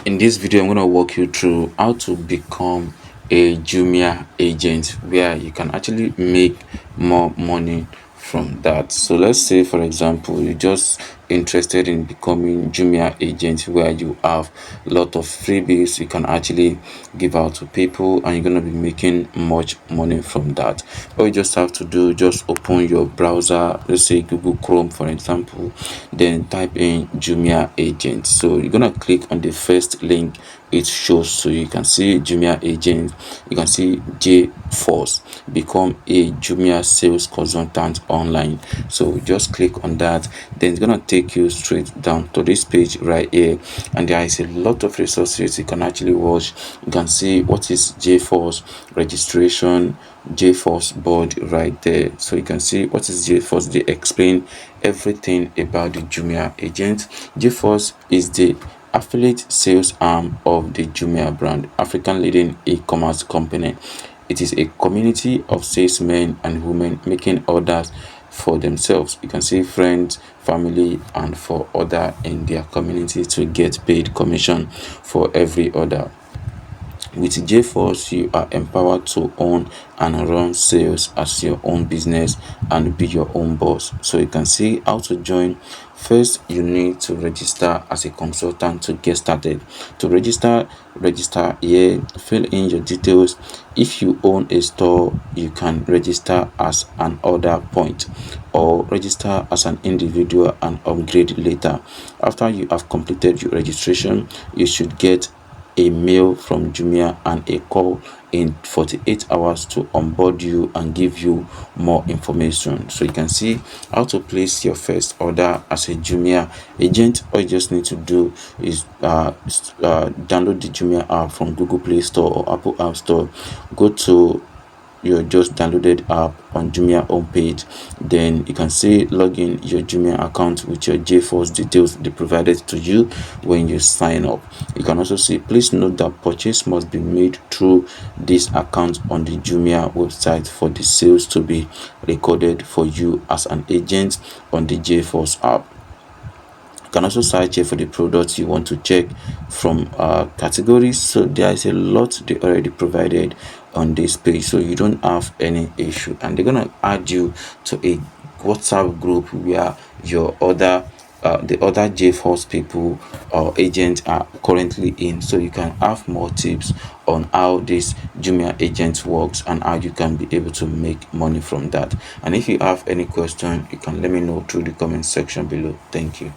In this video, I'm going to walk you through how to become a Jumia agent where you can actually make more money from that. So let's say, for example, you're just interested in becoming Jumia agent where you have a lot of freebies you can actually give out to people, and you're going to be making much money from that. All you just have to do, just open your browser, let's say Google Chrome for example, then type in Jumia agent. So you're going to click on the first link it shows. So you can see Jumia agent, you can see J Force, become a Jumia sales consultant online. So just click on that, then it's gonna take you straight down to this page right here, and there is a lot of resources you can actually watch. You can see what is J Force registration, J Force board right there. So you can see what is J Force. They explain everything about the Jumia agent. J Force is the affiliate sales arm of the Jumia brand, African leading e-commerce company. It is a community of salesmen and women making orders for themselves. You can see friends, family, and for other in their community to get paid commission for every order. With JForce, you are empowered to own and run sales as your own business and be your own boss. So you can see how to join. First, you need to register as a consultant to get started. To register here, fill in your details. If you own a store, you can register as an order point or register as an individual and upgrade later. After you have completed your registration, you should get a mail from Jumia and a call in 48 hours to onboard you and give you more information. So you can see how to place your first order as a Jumia agent. All you just need to do is download the Jumia app from Google Play Store or Apple App Store. Go to your just downloaded app on Jumia homepage, then you can say log in your Jumia account with your JForce details they provided to you when you sign up. You can also see, please note that purchase must be made through this account on the Jumia website for the sales to be recorded for you as an agent on the JForce app. You can also search here for the products you want to check from categories. So there is a lot they already provided on this page, so you don't have any issue, and they're gonna add you to a WhatsApp group where your other the other JForce people or agents are currently in, so you can have more tips on how this Jumia agent works and how you can be able to make money from that. And if you have any question, you can let me know through the comment section below. Thank you.